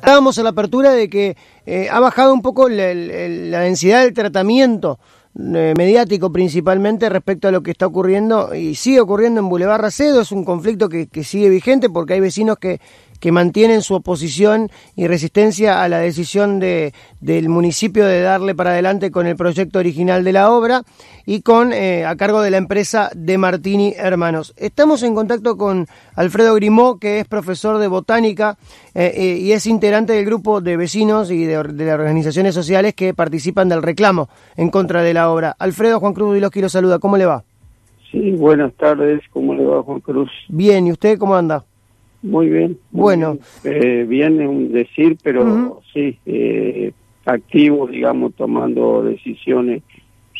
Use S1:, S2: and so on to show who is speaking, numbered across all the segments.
S1: Hablábamos a la apertura de que ha bajado un poco la densidad del tratamiento mediático principalmente respecto a lo que está ocurriendo y sigue ocurriendo en Boulevard Racedo. Es un conflicto que sigue vigente porque hay vecinos que mantienen su oposición y resistencia a la decisión del municipio de darle para adelante con el proyecto original de la obra y a cargo de la empresa De Martini Hermanos. Estamos en contacto con Alfredo Grimaud, que es profesor de botánica y es integrante del grupo de vecinos y de las organizaciones sociales que participan del reclamo en contra de la obra. Alfredo, Juan Cruz Budilowski lo saluda. ¿Cómo le va?
S2: Sí, buenas tardes. ¿Cómo le va, Juan Cruz?
S1: Bien, ¿y usted cómo anda?
S2: Muy bien.
S1: Bueno.
S2: Bien es un decir, pero sí, activo, digamos, tomando decisiones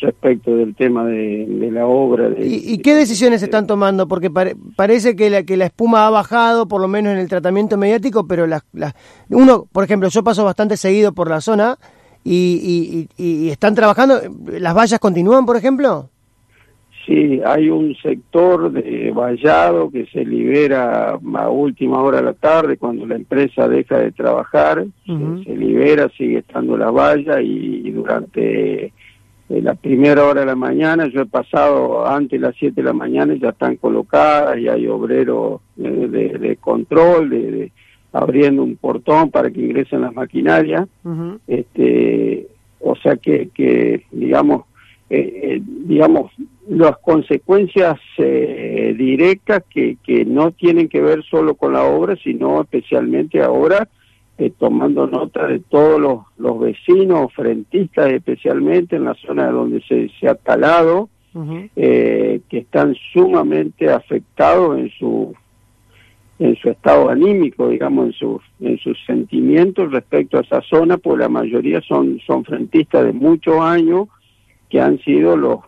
S2: respecto del tema de la obra.
S1: ¿Y qué decisiones se están tomando? Porque parece que la espuma ha bajado, por lo menos en el tratamiento mediático, pero uno, por ejemplo, yo paso bastante seguido por la zona y están trabajando. ¿Las vallas continúan, por ejemplo?
S2: Sí, hay un sector de vallado que se libera a última hora de la tarde, cuando la empresa deja de trabajar, se libera, sigue estando la valla y durante la primera hora de la mañana, yo he pasado antes de las 7 de la mañana y ya están colocadas y hay obreros de control, abriendo un portón para que ingresen las maquinarias. O sea que digamos, las consecuencias directas que no tienen que ver solo con la obra, sino especialmente ahora tomando nota de todos los vecinos, frentistas especialmente en la zona donde se ha talado, que están sumamente afectados en su estado anímico, digamos, en sus sentimientos respecto a esa zona, pues la mayoría son frentistas de muchos años, que han sido los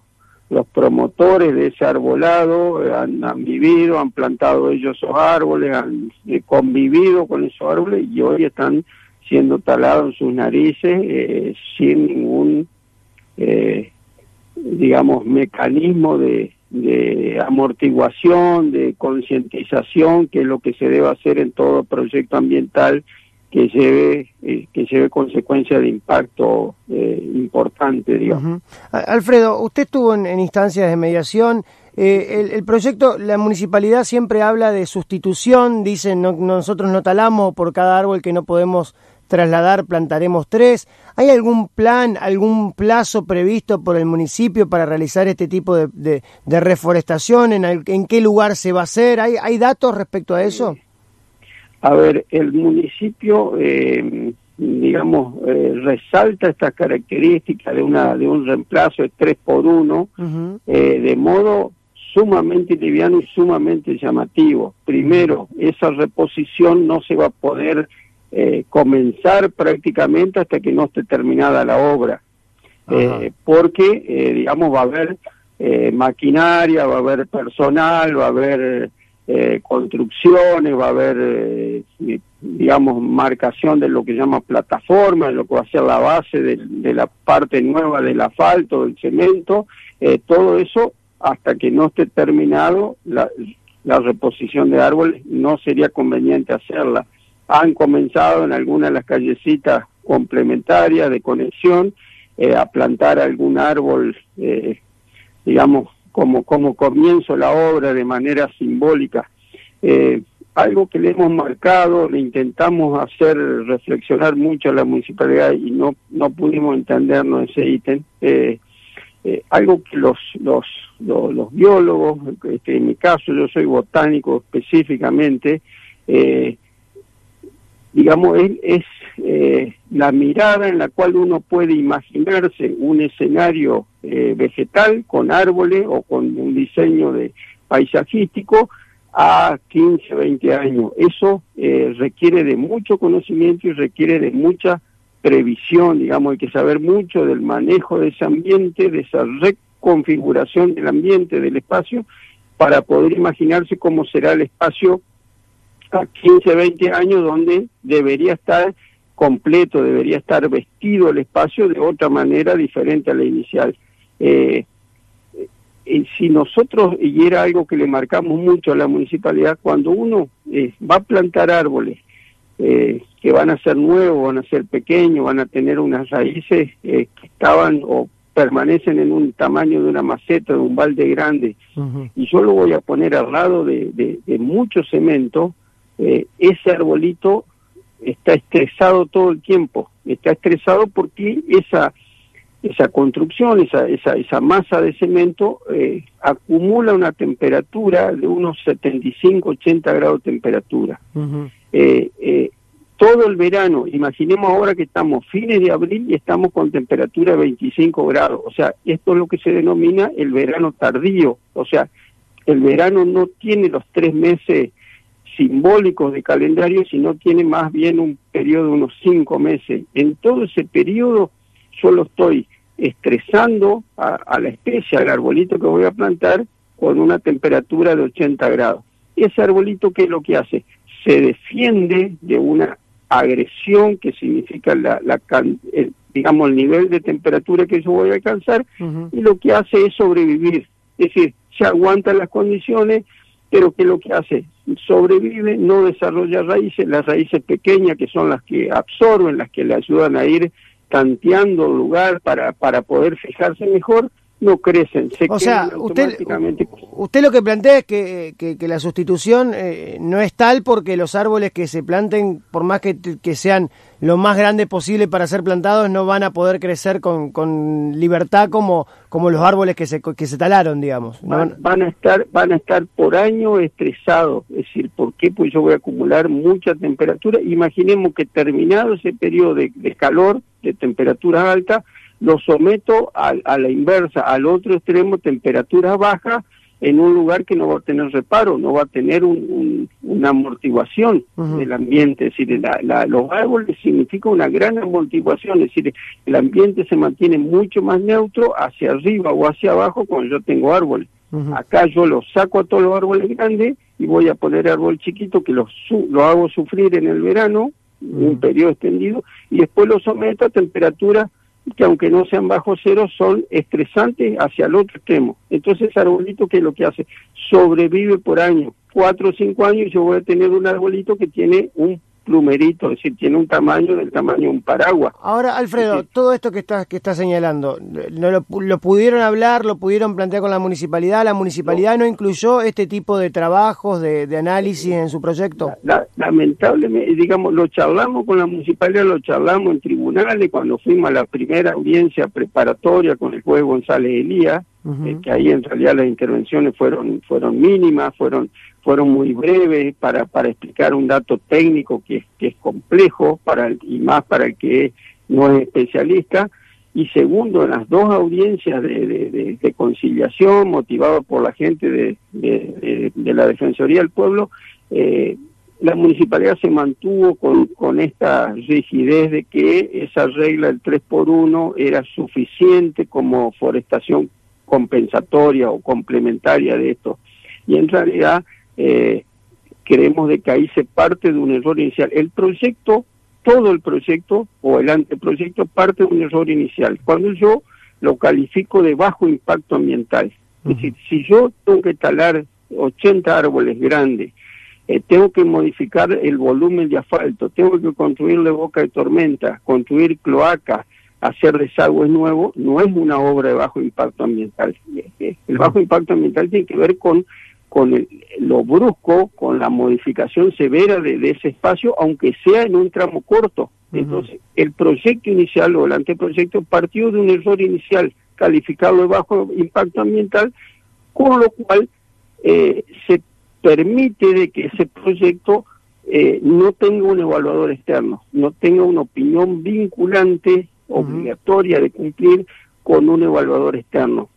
S2: promotores de ese arbolado, han vivido, han plantado ellos esos árboles, han convivido con esos árboles y hoy están siendo talados en sus narices sin ningún, digamos, mecanismo de amortiguación, de concientización, que es lo que se debe hacer en todo proyecto ambiental que lleve consecuencias de impacto importante, digamos.
S1: Alfredo, usted estuvo en instancias de mediación. El proyecto, la municipalidad siempre habla de sustitución, dicen nosotros no talamos, por cada árbol que no podemos trasladar plantaremos 3. ¿Hay algún plan, algún plazo previsto por el municipio para realizar este tipo de reforestación? ¿En qué lugar se va a hacer? ¿Hay datos respecto a eso?
S2: A ver, el municipio, digamos, resalta estas características de un reemplazo de 3x1 de modo sumamente liviano y sumamente llamativo. Primero, esa reposición no se va a poder comenzar prácticamente hasta que no esté terminada la obra, porque, digamos, va a haber maquinaria, va a haber personal, va a haber construcciones, va a haber, digamos, marcación de lo que llama plataforma, lo que va a ser la base de la parte nueva del asfalto, del cemento, todo eso hasta que no esté terminado la reposición de árboles no sería conveniente hacerla. Han comenzado en algunas de las callecitas complementarias de conexión a plantar algún árbol, digamos, como comienzo la obra de manera simbólica. Algo que le hemos marcado, le intentamos hacer reflexionar mucho a la municipalidad y no pudimos entendernos ese ítem. Algo que los biólogos, en mi caso yo soy botánico específicamente, digamos, es la mirada en la cual uno puede imaginarse un escenario vegetal con árboles o con un diseño paisajístico a 15, 20 años. Eso requiere de mucho conocimiento y requiere de mucha previsión, digamos, hay que saber mucho del manejo de ese ambiente, de esa reconfiguración del ambiente, del espacio, para poder imaginarse cómo será el espacio a 15, 20 años, donde debería estar completo, debería estar vestido el espacio de otra manera diferente a la inicial. Si nosotros, y era algo que le marcamos mucho a la municipalidad, cuando uno va a plantar árboles que van a ser nuevos, van a ser pequeños, van a tener unas raíces que estaban o permanecen en un tamaño de una maceta, de un balde grande, y yo lo voy a poner al lado de mucho cemento, ese arbolito está estresado todo el tiempo, está estresado porque esa construcción, esa masa de cemento acumula una temperatura de unos 75-80 grados de temperatura. Todo el verano, imaginemos ahora que estamos fines de abril y estamos con temperatura de 25 grados, o sea, esto es lo que se denomina el verano tardío, o sea, el verano no tiene los 3 meses simbólicos de calendario, sino tiene más bien un periodo de unos 5 meses. En todo ese periodo yo lo estoy estresando a la especie, al arbolito que voy a plantar, con una temperatura de 80 grados. Ese arbolito, ¿qué es lo que hace? Se defiende de una agresión que significa digamos, el nivel de temperatura que yo voy a alcanzar, y lo que hace es sobrevivir. Es decir, se aguantan las condiciones, pero que lo que hace, sobrevive, no desarrolla raíces, las raíces pequeñas que son las que absorben, las que le ayudan a ir tanteando el lugar para poder fijarse mejor, no crecen, se quedan automáticamente.
S1: Usted lo que plantea es que la sustitución no es tal porque los árboles que se planten, por más que sean lo más grandes posible para ser plantados, no van a poder crecer con libertad como los árboles que se talaron, digamos.
S2: Van a estar por año estresados, es decir, ¿por qué? Pues yo voy a acumular mucha temperatura. Imaginemos que terminado ese periodo de calor, de temperatura alta, lo someto a la inversa, al otro extremo, temperaturas bajas, en un lugar que no va a tener reparo, no va a tener una amortiguación del ambiente. Es decir, los árboles significan una gran amortiguación, es decir, el ambiente se mantiene mucho más neutro hacia arriba o hacia abajo cuando yo tengo árboles. Acá yo los saco a todos los árboles grandes y voy a poner árbol chiquito que lo hago sufrir en el verano, un periodo extendido, y después lo someto a temperaturas que aunque no sean bajo cero, son estresantes hacia el otro extremo. Entonces ese arbolito, ¿qué es lo que hace? Sobrevive por años, 4 o 5 años, y yo voy a tener un arbolito que tiene un plumerito, es decir, tiene un tamaño del tamaño de un paraguas.
S1: Ahora, Alfredo, todo esto que está señalando, ¿lo pudieron hablar, lo pudieron plantear con la municipalidad? ¿La municipalidad no incluyó este tipo de trabajos, de análisis en su proyecto?
S2: Lamentablemente, digamos, lo charlamos con la municipalidad, lo charlamos en tribunales, cuando fuimos a la primera audiencia preparatoria con el juez González Elías, que ahí en realidad las intervenciones fueron mínimas, fueron muy breves para explicar un dato técnico que es complejo y más para el que no es especialista. Y segundo, en las 2 audiencias de conciliación motivado por la gente de la Defensoría del Pueblo, la municipalidad se mantuvo con esta rigidez de que esa regla del 3x1 era suficiente como forestación compensatoria o complementaria de esto. Y en realidad creemos de que ahí se parte de un error inicial. El proyecto, todo el proyecto o el anteproyecto parte de un error inicial. Cuando yo lo califico de bajo impacto ambiental, es decir, si yo tengo que talar 80 árboles grandes, tengo que modificar el volumen de asfalto, tengo que construirle boca de tormenta, construir cloacas, hacer desagües nuevos, no es una obra de bajo impacto ambiental. El bajo impacto ambiental tiene que ver con lo brusco, con la modificación severa de ese espacio, aunque sea en un tramo corto. Entonces, el proyecto inicial o el anteproyecto partió de un error inicial, calificarlo de bajo impacto ambiental, con lo cual se permite de que ese proyecto no tenga un evaluador externo, no tenga una opinión vinculante, obligatoria de cumplir con un evaluador externo.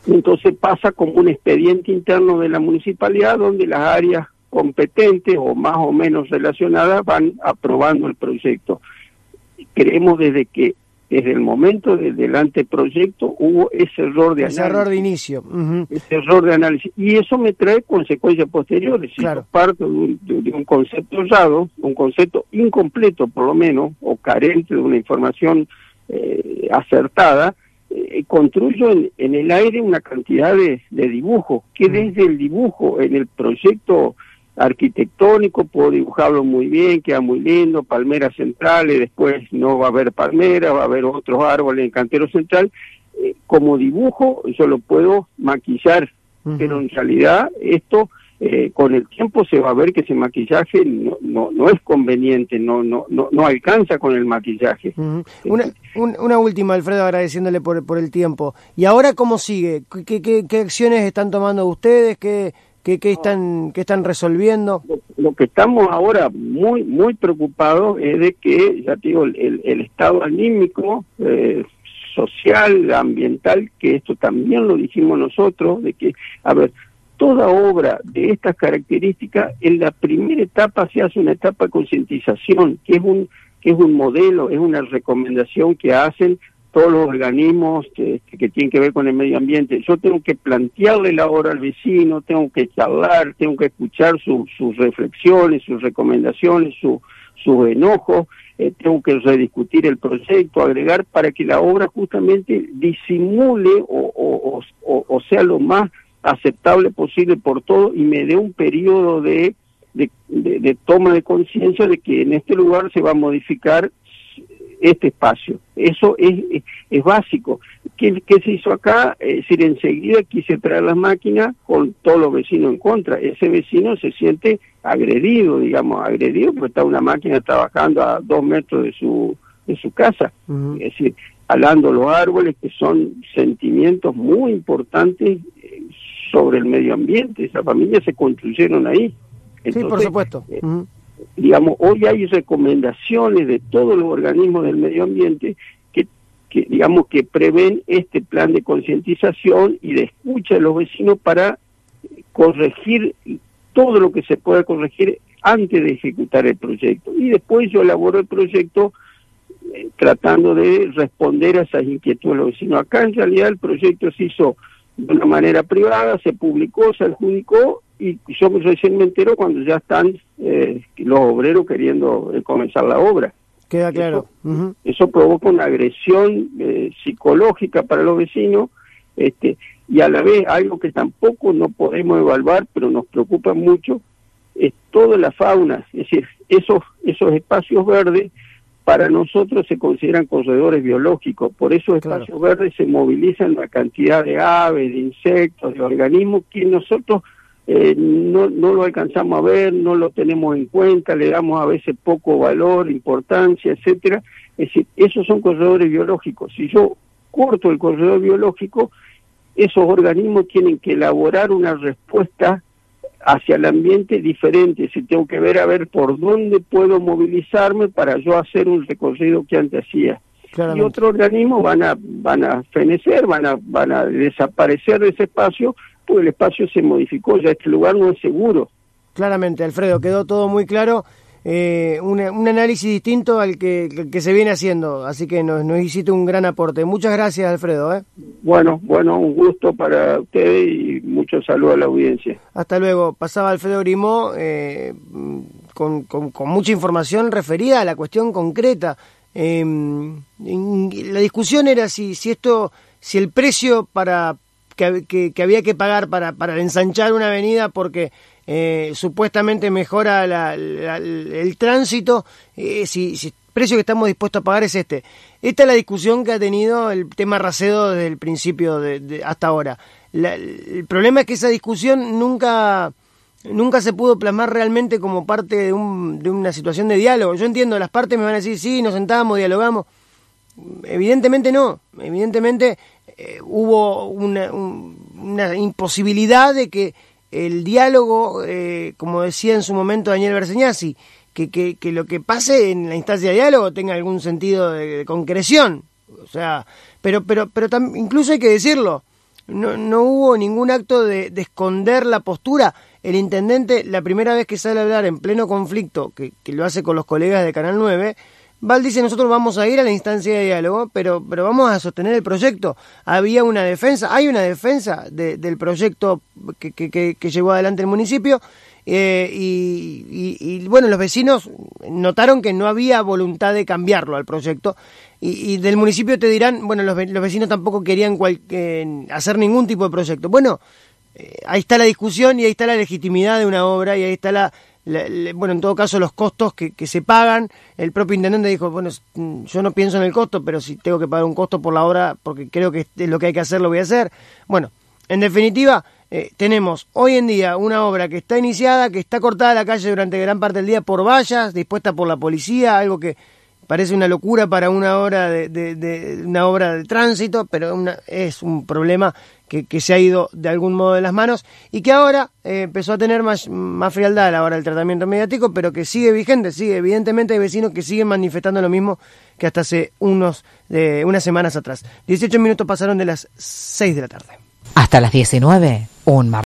S2: Entonces pasa como un expediente interno de la municipalidad donde las áreas competentes o más o menos relacionadas van aprobando el proyecto. Creemos desde el momento del anteproyecto hubo ese error de análisis. Ese error de inicio. Ese error de análisis. Y eso me trae consecuencias posteriores. Claro. Si parto de un concepto errado, un concepto incompleto por lo menos, o carente de una información acertada, construyo en el aire una cantidad de dibujos, que desde el dibujo, en el proyecto arquitectónico, puedo dibujarlo muy bien, queda muy lindo, palmeras centrales, después no va a haber palmeras, va a haber otros árboles en cantero central. Como dibujo yo lo puedo maquillar, pero en realidad esto con el tiempo se va a ver que ese maquillaje no es conveniente, no alcanza con el maquillaje.
S1: Una última, Alfredo, agradeciéndole por el tiempo. ¿Y ahora cómo sigue? ¿Qué acciones están tomando ustedes? ¿Qué están resolviendo?
S2: Lo que estamos ahora muy preocupados es de que, ya te digo, el estado anímico, social, ambiental, que esto también lo dijimos nosotros, de que, a ver, toda obra de estas características, en la primera etapa se hace una etapa de concientización, que es un modelo, es una recomendación que hacen todos los organismos que tienen que ver con el medio ambiente. Yo tengo que plantearle la obra al vecino, tengo que charlar, tengo que escuchar sus reflexiones, sus recomendaciones, sus enojos, tengo que rediscutir el proyecto, agregar para que la obra justamente disimule o sea lo más aceptable posible por todo y me dé un periodo de toma de conciencia de que en este lugar se va a modificar este espacio. Eso es básico. ¿Qué se hizo acá? Es decir, enseguida quise traer las máquinas con todos los vecinos en contra. Ese vecino se siente agredido porque está una máquina trabajando a 2 metros de su casa. Es decir, alando los árboles, que son sentimientos muy importantes sobre el medio ambiente. Esas familias se construyeron ahí. Entonces,
S1: sí, por supuesto.
S2: Hoy hay recomendaciones de todos los organismos del medio ambiente que prevén este plan de concientización y de escucha de los vecinos para corregir todo lo que se pueda corregir antes de ejecutar el proyecto. Y después yo elaboro el proyecto tratando de responder a esas inquietudes de los vecinos. Acá en realidad el proyecto se hizo de una manera privada, se publicó, se adjudicó, y yo recién me entero cuando ya están los obreros queriendo comenzar la obra.
S1: Queda claro.
S2: Eso provoca una agresión psicológica para los vecinos, y a la vez algo que tampoco no podemos evaluar, pero nos preocupa mucho, es toda la fauna. Es decir, esos espacios verdes para nosotros se consideran corredores biológicos. Por esos espacios verdes se movilizan una cantidad de aves, de insectos, de organismos que nosotros no lo alcanzamos a ver, no lo tenemos en cuenta, le damos a veces poco valor, importancia, etcétera. Es decir, esos son corredores biológicos. Si yo corto el corredor biológico, esos organismos tienen que elaborar una respuesta hacia el ambiente diferente. Si tengo que ver a ver por dónde puedo movilizarme para yo hacer un recorrido que antes hacía. Claramente. Y otros organismos van a fenecer, van a desaparecer de ese espacio, pues el espacio se modificó, ya este lugar no es seguro.
S1: Claramente, Alfredo, quedó todo muy claro, un análisis distinto al que se viene haciendo, así que nos hiciste un gran aporte. Muchas gracias, Alfredo. Bueno,
S2: un gusto para ustedes y muchos saludos a la audiencia.
S1: Hasta luego. Pasaba Alfredo Grimaud con mucha información referida a la cuestión concreta. La discusión era si el precio que había que pagar para ensanchar una avenida porque supuestamente mejora el tránsito, si el precio que estamos dispuestos a pagar es este. Esta es la discusión que ha tenido el tema Racedo desde el principio hasta ahora. El problema es que esa discusión nunca se pudo plasmar realmente como parte de una situación de diálogo. Yo entiendo, las partes me van a decir, sí, nos sentamos, dialogamos. Evidentemente no, hubo una imposibilidad de que el diálogo, como decía en su momento Daniel Berseñasi, que lo que pase en la instancia de diálogo tenga algún sentido de concreción. O sea, pero incluso hay que decirlo, no hubo ningún acto de esconder la postura. El intendente, la primera vez que sale a hablar en pleno conflicto, que lo hace con los colegas de Canal 9, Val dice, nosotros vamos a ir a la instancia de diálogo, pero vamos a sostener el proyecto. Hay una defensa del proyecto que llevó adelante el municipio, y bueno, los vecinos notaron que no había voluntad de cambiarlo al proyecto, y del municipio te dirán, bueno, los vecinos tampoco querían hacer ningún tipo de proyecto. Bueno, ahí está la discusión y ahí está la legitimidad de una obra y ahí está bueno, en todo caso los costos que se pagan. El propio intendente dijo, bueno, yo no pienso en el costo, pero si tengo que pagar un costo por la obra porque creo que es lo que hay que hacer, lo voy a hacer. Bueno, en definitiva, tenemos hoy en día una obra que está iniciada, que está cortada la calle durante gran parte del día por vallas, dispuesta por la policía, algo que parece una locura para una obra una obra de tránsito, pero es un problema que se ha ido de algún modo de las manos y que ahora empezó a tener más frialdad a la hora del tratamiento mediático, pero que sigue vigente, evidentemente hay vecinos que siguen manifestando lo mismo que hasta hace unas semanas atrás. 18 minutos pasaron de las 6 de la tarde.
S3: Hasta las 19, un martes.